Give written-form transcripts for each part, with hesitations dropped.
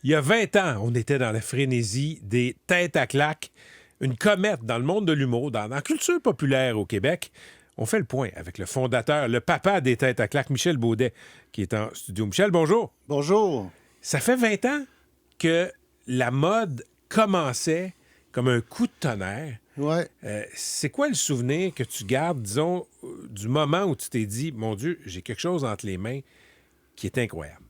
Il y a 20 ans, on était dans la frénésie des têtes à claques, une comète dans le monde de l'humour, dans la culture populaire au Québec. On fait le point avec le fondateur, le papa des têtes à claques, Michel Beaudet, qui est en studio. Michel, bonjour. Bonjour. Ça fait 20 ans que la mode commençait comme un coup de tonnerre. Ouais. C'est quoi le souvenir que tu gardes, disons, du moment où tu t'es dit, mon Dieu, j'ai quelque chose entre les mains qui est incroyable?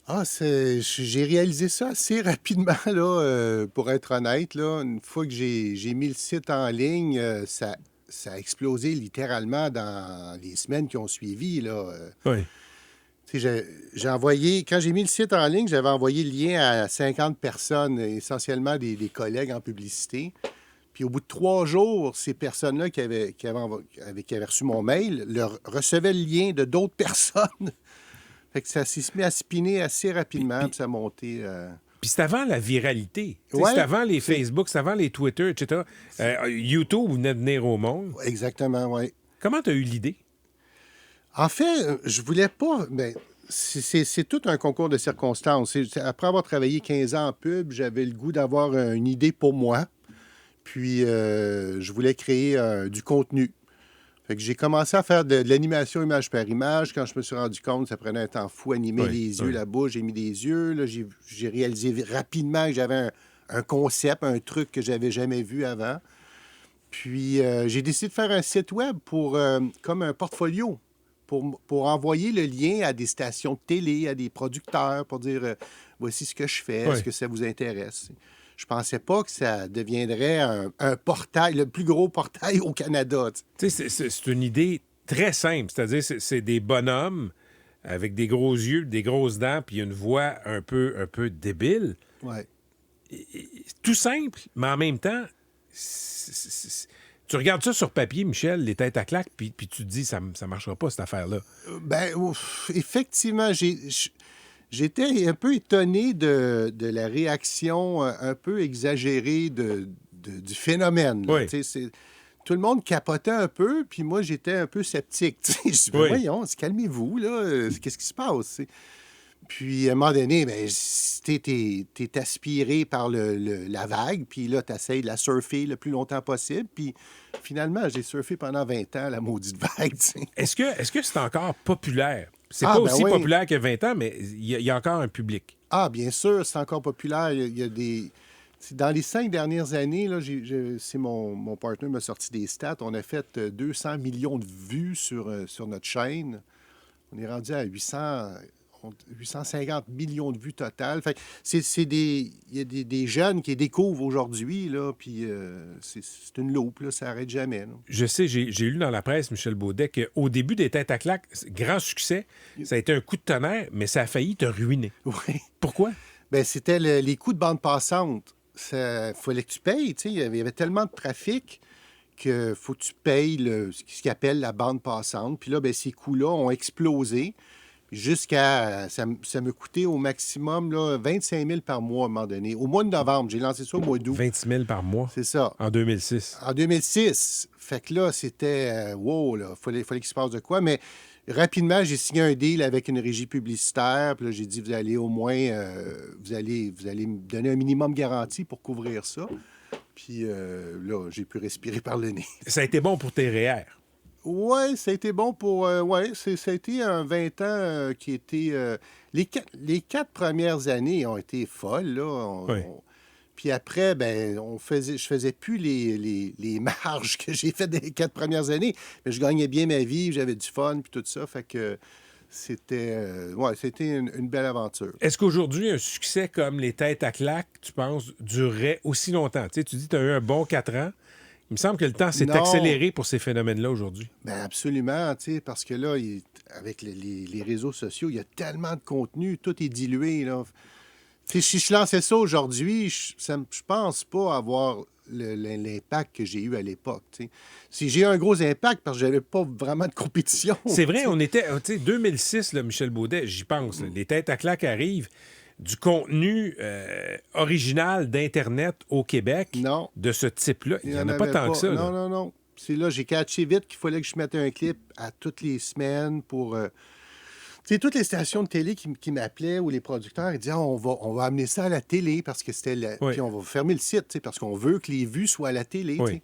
J'ai réalisé ça assez rapidement, là, pour être honnête. Là. Une fois que j'ai mis le site en ligne, ça a explosé littéralement dans les semaines qui ont suivi. Là. Oui. Tu sais, j'ai envoyé, quand j'ai mis le site en ligne, j'avais envoyé le lien à 50 personnes, essentiellement des collègues en publicité. Puis au bout de 3 jours, ces personnes-là qui avaient reçu mon mail recevaient le lien de d'autres personnes. Fait que ça s'est mis à spinner assez rapidement, puis ça a monté. Puis c'est avant la viralité. Ouais, C'est avant les Facebook, c'est avant les Twitter, etc. YouTube venait de venir au monde. Exactement, oui. Comment tu as eu l'idée? En fait, je voulais pas. Ben, c'est tout un concours de circonstances. Après avoir travaillé 15 ans en pub, j'avais le goût d'avoir une idée pour moi. Puis, je voulais créer du contenu. Fait que j'ai commencé à faire de l'animation image par image. Quand je me suis rendu compte, ça prenait un temps fou, animer Oui, les yeux, oui. la bouche. J'ai mis des yeux. Là, j'ai réalisé rapidement que j'avais un concept, un truc que j'avais jamais vu avant. Puis, j'ai décidé de faire un site web comme un portfolio pour envoyer le lien à des stations de télé, à des producteurs, pour dire voici ce que je fais, Oui. est-ce que ça vous intéresse? Je pensais pas que ça deviendrait un portail, le plus gros portail au Canada. Tu sais. Tu sais, c'est une idée très simple. C'est-à-dire, c'est des bonhommes avec des gros yeux, des grosses dents, puis une voix un peu débile. Ouais. Tout simple, mais en même temps, tu regardes ça sur papier, Michel, les têtes à claques, puis tu te dis, ça marchera pas, cette affaire-là. Effectivement, j'étais un peu étonné de la réaction un peu exagérée du phénomène. Là. Oui. Tu sais, tout le monde capotait un peu, puis moi, j'étais un peu sceptique. Tu sais. Je dis, Oui. voyons, calmez-vous, là, qu'est-ce qui se passe? Tu sais? Puis, à un moment donné, ben, t'es aspiré par la vague, puis là, t'essayes de la surfer le plus longtemps possible. Puis, finalement, j'ai surfé pendant 20 ans la maudite vague. Tu sais. Est-ce que c'est encore populaire? C'est Ah, pas ben aussi oui. populaire que 20 ans, mais il y a encore un public. Ah, bien sûr, c'est encore populaire. Il y a dans les 5 dernières années, là, c'est mon partenaire m'a sorti des stats. On a fait 200 millions de vues sur notre chaîne. On est rendu à 850 millions de vues totales. Fait que il y a des jeunes qui les découvrent aujourd'hui, là, puis c'est une loupe, là, ça n'arrête jamais. Là. Je sais, j'ai lu dans la presse, Michel Beaudet, qu'au début des têtes à claques, grand succès, ça a été un coup de tonnerre, mais ça a failli te ruiner. Oui. Pourquoi? Bien, c'était les coûts de bande passante. Il fallait que tu payes, tu sais. Il y avait tellement de trafic qu'il faut que tu payes ce qu'ils appelle la bande passante. Puis là, bien, ces coûts-là ont explosé jusqu'à... Ça me coûtait au maximum là, 25 000 par mois à un moment donné. Au mois de novembre, j'ai lancé ça au mois d'août. 26 000 par mois C'est ça. en 2006. En 2006. Fait que là, c'était... wow, là, fallait qu'il se passe de quoi. Mais rapidement, j'ai signé un deal avec une régie publicitaire. Puis là, j'ai dit, vous allez au moins... vous allez me donner un minimum garanti pour couvrir ça. Puis là, j'ai pu respirer par le nez. Ça a été bon pour tes REER. Oui, ça a été bon pour... ça a été un 20 ans qui était... les 4 premières années ont été folles, là. Oui. Puis après, ben, je faisais plus les marges que j'ai faites les 4 premières années. Mais je gagnais bien ma vie, j'avais du fun, puis tout ça. Fait que c'était... c'était une belle aventure. Est-ce qu'aujourd'hui, un succès comme les têtes à claques, tu penses, durerait aussi longtemps? Tu sais, tu dis que tu as eu un bon 4 ans. Il me semble que le temps s'est Non. accéléré pour ces phénomènes-là aujourd'hui. Ben absolument, tu sais, parce que là, avec les réseaux sociaux, il y a tellement de contenu, tout est dilué, là. Tu sais, si je lançais ça aujourd'hui, je pense pas avoir l'impact que j'ai eu à l'époque, tu sais. Si j'ai eu un gros impact, parce que j'avais pas vraiment de compétition. C'est vrai, tu sais. on était, tu sais, 2006, là, Michel Beaudet, j'y pense. Là, les têtes à claques arrivent. Du contenu original d'Internet au Québec Non. de ce type-là. Il n'y en a pas avait tant que ça. Non, Là. non, non. C'est là, j'ai catché vite qu'il fallait que je mette un clip à toutes les semaines pour... Tu sais, toutes les stations de télé qui m'appelaient ou les producteurs, ils disaient ah, on va amener ça à la télé parce que c'était Oui, puis on va fermer le site, tu sais, parce qu'on veut que les vues soient à la télé, tu oui. sais.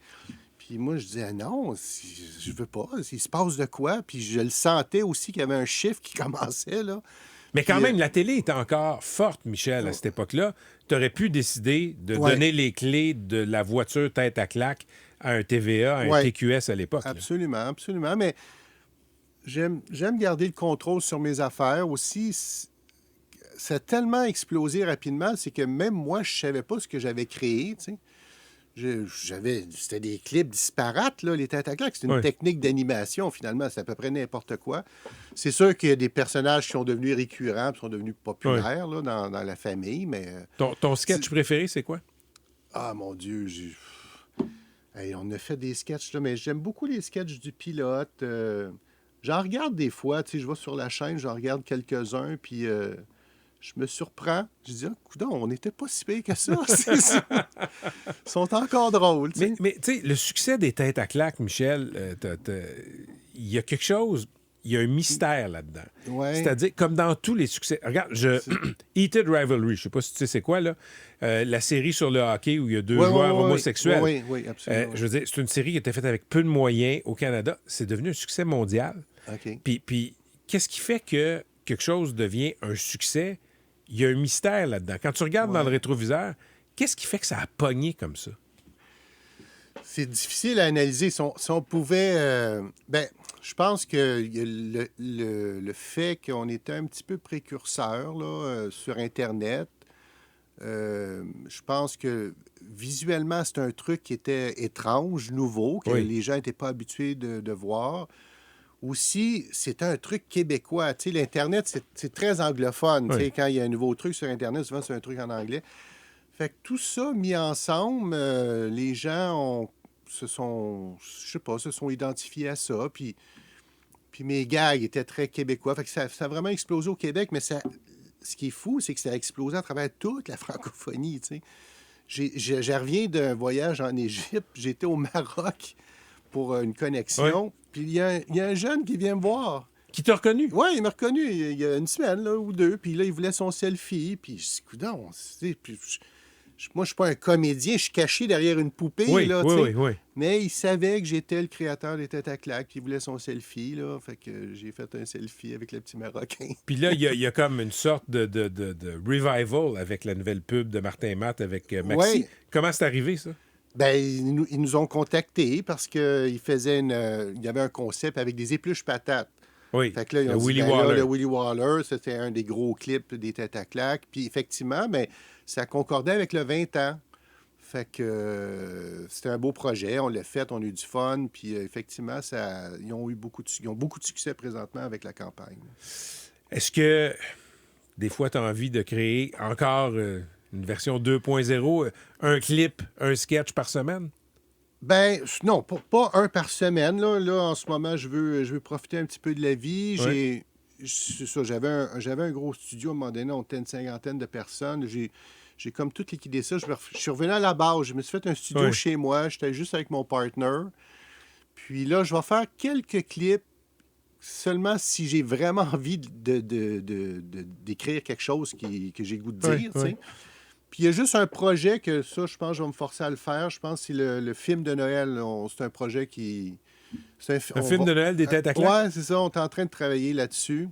Puis moi, je disais non, je veux pas. Il se passe de quoi? Puis je le sentais aussi qu'il y avait un chiffre qui commençait, là. Mais quand Puis, même, la télé était encore forte, Michel, à cette époque-là. Tu aurais pu décider de ouais, donner les clés de la voiture tête à claque à un TVA, à un ouais, TQS à l'époque. Là. absolument, absolument. Mais j'aime garder le contrôle sur mes affaires aussi. Ça a tellement explosé rapidement, c'est que même moi, je savais pas ce que j'avais créé, tu sais. C'était des clips disparates, là, les têtes à claques. C'est une Oui. technique d'animation, finalement. C'est à peu près n'importe quoi. C'est sûr qu'il y a des personnages qui sont devenus récurrents, qui sont devenus Oui. populaires là, dans la famille, mais... Ton sketch préféré, c'est quoi? Ah, mon Dieu, hey, on a fait des sketchs, là, mais j'aime beaucoup les sketchs du pilote. J'en regarde des fois, tu sais, je vais sur la chaîne, j'en regarde quelques-uns, puis je me surprends. Je dis, ah, coudonc, on n'était pas si pire que ça. C'est ça. Ils sont encore drôles, tu sais. Mais tu sais, le succès des têtes à claque, Michel, il y a quelque chose, il y a un mystère là-dedans. Ouais. C'est-à-dire, comme dans tous les succès. Regarde, Heated Rivalry, je sais pas si tu sais c'est quoi, là. La série sur le hockey où il y a deux Ouais, joueurs ouais, homosexuels. Oui, oui, absolument. Je veux dire, c'est une série qui était faite avec peu de moyens au Canada. C'est devenu un succès mondial. OK. Puis qu'est-ce qui fait que quelque chose devient un succès? Il y a un mystère là-dedans. Quand tu regardes dans le rétroviseur, qu'est-ce qui fait que ça a pogné comme ça? C'est difficile à analyser. Si on pouvait... ben, je pense que il y a le fait qu'on était un petit peu précurseur là, sur Internet. Je pense que visuellement, c'est un truc qui était étrange, nouveau, que Oui. les gens n'étaient pas habitués de voir. Aussi, c'est un truc québécois. Tu sais, l'Internet, c'est très anglophone. Tu Oui. sais, quand il y a un nouveau truc sur Internet, souvent, c'est un truc en anglais. Fait que tout ça mis ensemble, les gens je sais pas, se sont identifiés à ça. Puis mes gags étaient très québécois. Fait que ça a vraiment explosé au Québec, mais ce qui est fou, c'est que ça a explosé à travers toute la francophonie, tu sais. Je reviens d'un voyage en Égypte. J'étais au Maroc pour une connexion. Puis il y a un jeune qui vient me voir. Qui t'a reconnu? Oui, il m'a reconnu il y a une semaine là, ou deux. Puis là, il voulait son selfie. Puis je dis, coudonc, puis moi, je suis pas un comédien. Je suis caché derrière une poupée. Oui, là, oui, tu sais. oui, oui. Mais il savait que j'étais le créateur des Têtes à claques. Puis il voulait son selfie. Là. Fait que j'ai fait un selfie avec le petit Marocain. Puis là, il y a comme une sorte de revival avec la nouvelle pub de Martin Matt avec Maxi. Ouais. Comment c'est arrivé, ça? Ben, ils nous ont contactés parce qu'il y avait un concept avec des épluches patates. Oui, Fait que là, ils le ont dit, Willy ben là, Waller. le Willy Waller, c'était un des gros clips des Têtes à claques. Puis effectivement, ben, ça concordait avec le 20 ans. Fait que c'était un beau projet. On l'a fait, on a eu du fun. Puis effectivement, ils ont beaucoup de succès présentement avec la campagne. Est-ce que des fois, tu as envie de créer encore une version 2.0, un clip, un sketch par semaine? Ben, non, pas un par semaine. Là, en ce moment, je veux profiter un petit peu de la vie. Oui. C'est ça, j'avais un gros studio à un moment donné, on était une cinquantaine de personnes. J'ai comme tout liquidé ça. Je suis revenu à la base. Je me suis fait un studio Oui. chez moi. J'étais juste avec mon partner. Puis là, je vais faire quelques clips seulement si j'ai vraiment envie d'écrire quelque chose que j'ai le goût de dire. Oui, Tu sais. oui. Puis il y a juste un projet que ça, je pense que je vais me forcer à le faire. Je pense que c'est le film de Noël. C'est un projet qui... C'est Un film de Noël des Têtes à claques? Ouais, c'est ça. On est en train de travailler là-dessus.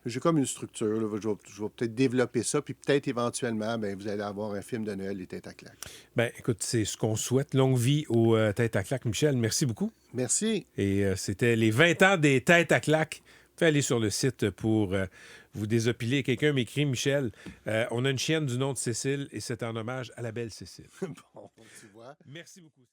J'ai comme une structure. Là. Je vais peut-être développer ça. Puis peut-être éventuellement, ben, vous allez avoir un film de Noël des Têtes à claques. Ben, écoute, c'est ce qu'on souhaite. Longue vie aux Têtes à claques. Michel, merci beaucoup. Merci. Et c'était les 20 ans des Têtes à claques. Vous pouvez aller sur le site pour vous désopiler. Quelqu'un m'écrit, Michel, on a une chienne du nom de Cécile et c'est en hommage à la belle Cécile. Bon, tu vois. Merci beaucoup.